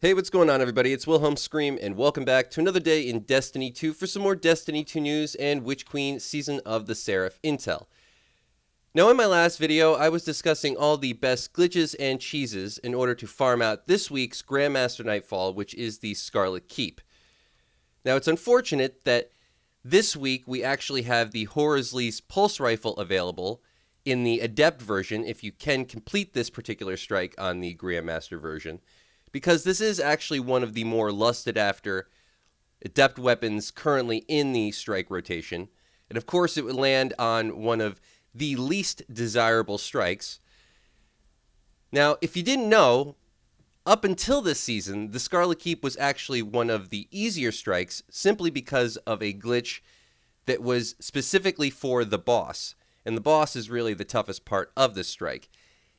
Hey, what's going on, everybody? It's Wilhelm Scream, and welcome back to another day in Destiny 2 for some more Destiny 2 news and Witch Queen Season of the Seraph intel. Now, in my last video, I was discussing all the best glitches and cheeses in order to farm out this week's Grandmaster Nightfall, which is the Scarlet Keep. Now, it's unfortunate that this week we actually have the Horsley's Pulse Rifle available in the Adept version if you can complete this particular strike on the Grandmaster version, because this is actually one of the more lusted after adept weapons currently in the strike rotation. And of course, it would land on one of the least desirable strikes. Now, if you didn't know, up until this season, the Scarlet Keep was actually one of the easier strikes simply because of a glitch that was specifically for the boss. And the boss is really the toughest part of this strike.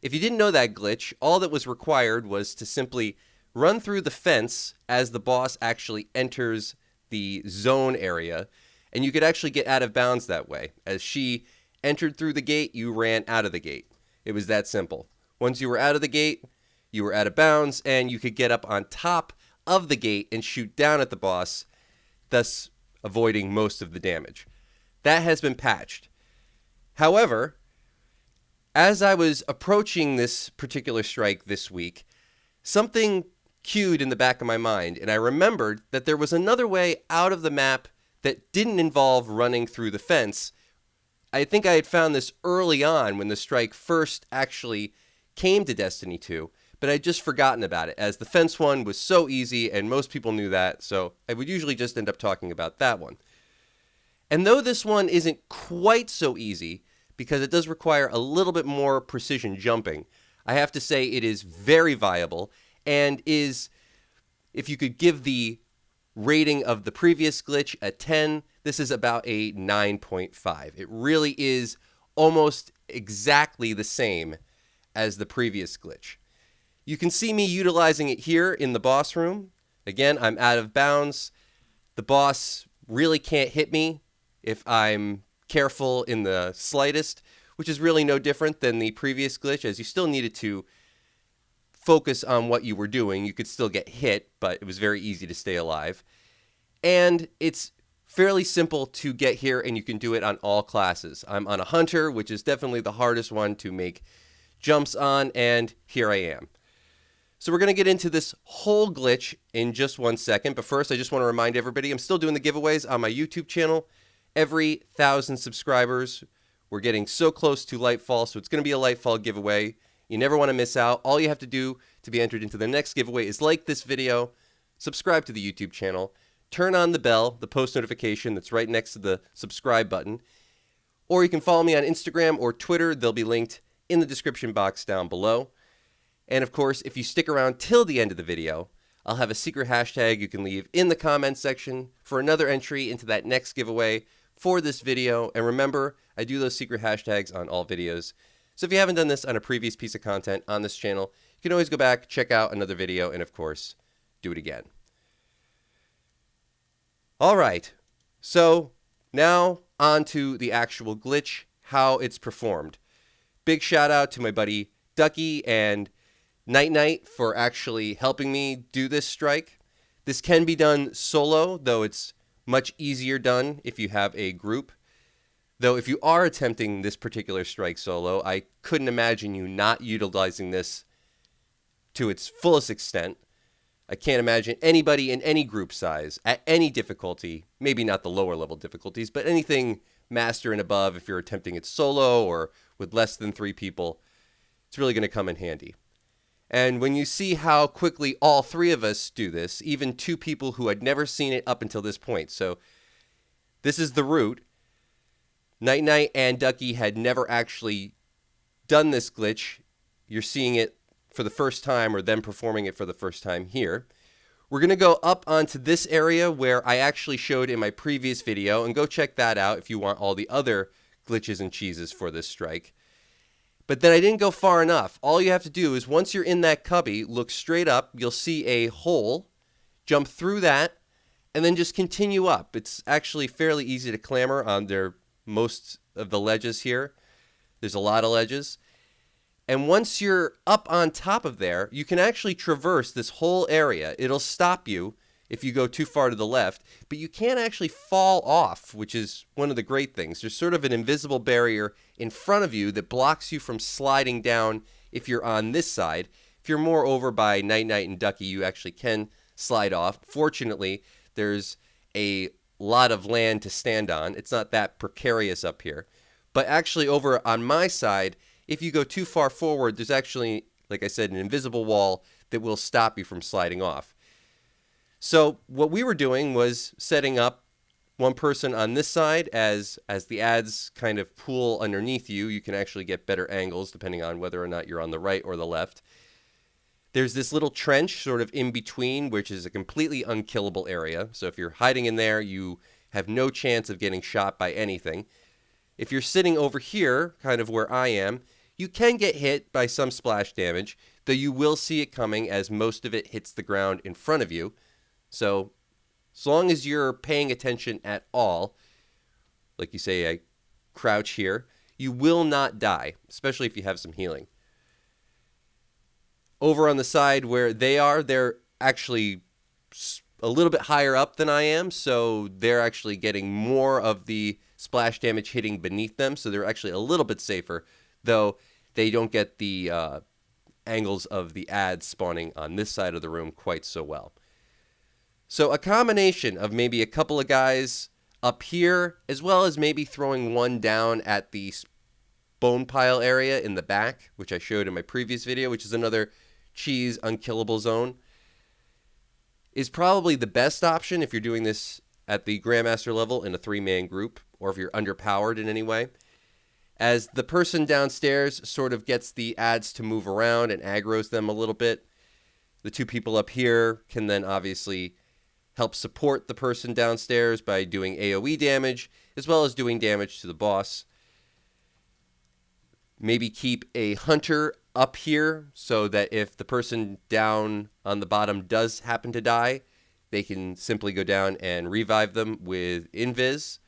If you didn't know that glitch, all that was required was to simply run through the fence as the boss actually enters the zone area, and you could actually get out of bounds that way. As she entered through the gate, you ran out of the gate. It was that simple. Once you were out of the gate, you were out of bounds, and you could get up on top of the gate and shoot down at the boss, thus avoiding most of the damage. That has been patched. However, as I was approaching this particular strike this week, something cued in the back of my mind, and I remembered that there was another way out of the map that didn't involve running through the fence. I think I had found this early on when the strike first actually came to Destiny 2, but I'd just forgotten about it, as the fence one was so easy and most people knew that, so I would usually just end up talking about that one. And though this one isn't quite so easy, because it does require a little bit more precision jumping, I have to say it is very viable, and is, if you could give the rating of the previous glitch a 10, this is about a 9.5. It really is almost exactly the same as the previous glitch. You can see me utilizing it here in the boss room. Again, I'm out of bounds. The boss really can't hit me if I'm careful in the slightest, which is really no different than the previous glitch, as you still needed to focus on what you were doing. You could still get hit, but it was very easy to stay alive. And it's fairly simple to get here, and you can do it on all classes. I'm on a hunter, which is definitely the hardest one to make jumps on, and here I am. So we're going to get into this whole glitch in just 1 second, but first I just want to remind everybody I'm still doing the giveaways on my YouTube channel. Every 1,000 subscribers, we're getting so close to Lightfall, so it's going to be a Lightfall giveaway. You never want to miss out. All you have to do to be entered into the next giveaway is like this video, subscribe to the YouTube channel, turn on the bell, the post notification that's right next to the subscribe button, or you can follow me on Instagram or Twitter. They'll be linked in the description box down below. And of course, if you stick around till the end of the video, I'll have a secret hashtag you can leave in the comments section for another entry into that next giveaway for this video. And remember, I do those secret hashtags on all videos. So if you haven't done this on a previous piece of content on this channel, you can always go back, check out another video, and of course, do it again. All right, so now on to the actual glitch, how it's performed. Big shout out to my buddy Ducky and Night for actually helping me do this strike. This can be done solo, though it's much easier done if you have a group. Though if you are attempting this particular strike solo, I couldn't imagine you not utilizing this to its fullest extent. I can't imagine anybody in any group size, at any difficulty, maybe not the lower level difficulties, but anything master and above, if you're attempting it solo or with less than 3 people, it's really going to come in handy. And when you see how quickly all 3 of us do this, even 2 people who had never seen it up until this point. So this is the route. Night and Ducky had never actually done this glitch. You're seeing it for the first time, or them performing it for the first time here. We're going to go up onto this area where I actually showed in my previous video, and go check that out if you want all the other glitches and cheeses for this strike. But then I didn't go far enough. All you have to do is, once you're in that cubby, look straight up. You'll see a hole. Jump through that, and then just continue up. It's actually fairly easy to clamber on most of the ledges here. There's a lot of ledges. And once you're up on top of there, you can actually traverse this whole area. It'll stop you if you go too far to the left, but you can't actually fall off, which is one of the great things. There's sort of an invisible barrier in front of you that blocks you from sliding down if you're on this side. If you're more over by Night Night and Ducky, you actually can slide off. Fortunately, there's a lot of land to stand on. It's not that precarious up here. But actually over on my side, if you go too far forward, there's actually, like I said, an invisible wall that will stop you from sliding off. So what we were doing was setting up one person on this side as the ads kind of pool underneath you. You can actually get better angles depending on whether or not you're on the right or the left. There's this little trench sort of in between, which is a completely unkillable area. So if you're hiding in there, you have no chance of getting shot by anything. If you're sitting over here, kind of where I am, you can get hit by some splash damage, though you will see it coming as most of it hits the ground in front of you. So as long as you're paying attention at all, like you say, I crouch here, you will not die, especially if you have some healing. Over on the side where they're actually a little bit higher up than I am, so they're actually getting more of the splash damage hitting beneath them, so they're actually a little bit safer, though they don't get the angles of the ads spawning on this side of the room quite so well. So a combination of maybe a couple of guys up here, as well as maybe throwing one down at the bone pile area in the back, which I showed in my previous video, which is another cheese unkillable zone, is probably the best option if you're doing this at the Grandmaster level in a 3-man group, or if you're underpowered in any way, as the person downstairs sort of gets the ads to move around and aggroes them a little bit. The two people up here can then obviously help support the person downstairs by doing AoE damage, as well as doing damage to the boss. Maybe keep a hunter up here so that if the person down on the bottom does happen to die, they can simply go down and revive them with invis.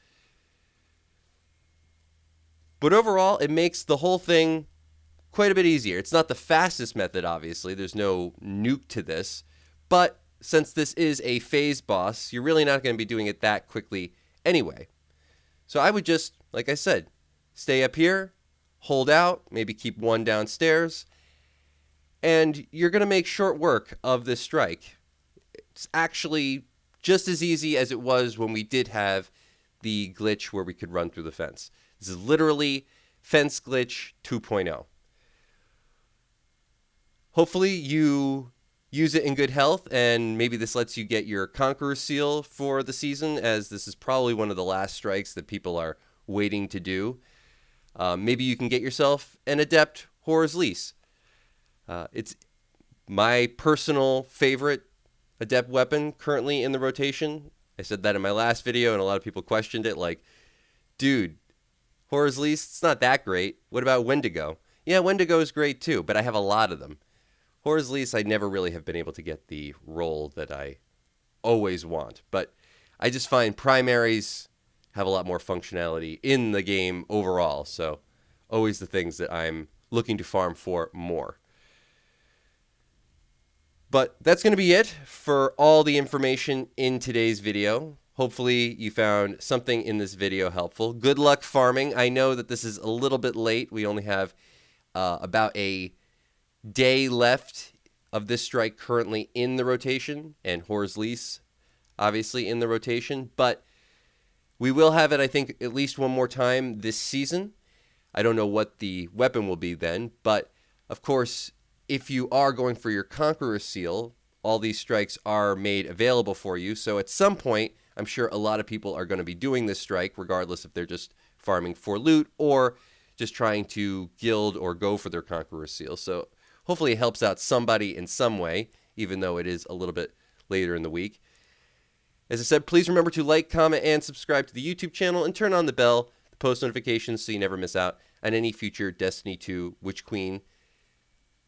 But overall, it makes the whole thing quite a bit easier. It's not the fastest method, obviously. There's no nuke to this. But since this is a phase boss, you're really not going to be doing it that quickly anyway. So I would just, like I said, stay up here, hold out, maybe keep one downstairs, and you're going to make short work of this strike. It's actually just as easy as it was when we did have the glitch where we could run through the fence. This is literally Fence Glitch 2.0. Hopefully you use it in good health, and maybe this lets you get your Conqueror Seal for the season, as this is probably one of the last strikes that people are waiting to do. Maybe you can get yourself an Adept Horror's Lease. It's my personal favorite Adept weapon currently in the rotation. I said that in my last video, and a lot of people questioned it, like, dude, Horror's Lease, it's not that great. What about Wendigo? Yeah, Wendigo is great too, but I have a lot of them. Horror's Lease, I never really have been able to get the role that I always want, but I just find primaries have a lot more functionality in the game overall, so always the things that I'm looking to farm for more. But that's going to be it for all the information in today's video. Hopefully you found something in this video helpful. Good luck farming. I know that this is a little bit late. We only have about a day left of this strike currently in the rotation, and Horror's Lease obviously in the rotation, but we will have it, I think, at least one more time this season. I don't know what the weapon will be then, but of course, if you are going for your Conqueror Seal, all these strikes are made available for you. So at some point, I'm sure a lot of people are going to be doing this strike, regardless if they're just farming for loot or just trying to guild or go for their Conqueror Seal. So hopefully it helps out somebody in some way, even though it is a little bit later in the week. As I said, please remember to like, comment, and subscribe to the YouTube channel, and turn on the bell, the post notifications, so you never miss out on any future Destiny 2 Witch Queen,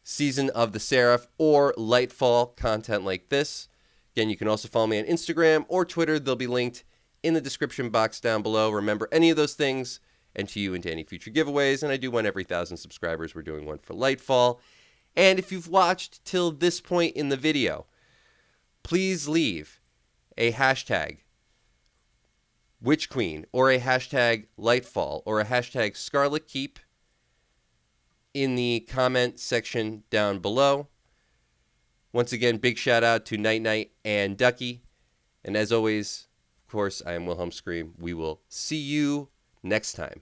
Season of the Seraph, or Lightfall content like this. Again, you can also follow me on Instagram or Twitter. They'll be linked in the description box down below. Remember, any of those things enter you into any future giveaways. And I do one every 1,000 subscribers. We're doing one for Lightfall. And if you've watched till this point in the video, please leave a hashtag Witch Queen or a hashtag Lightfall or a hashtag Scarlet Keep in the comment section down below. Once again, big shout out to Night Night and Ducky. And as always, of course, I am Wilhelm Scream. We will see you next time.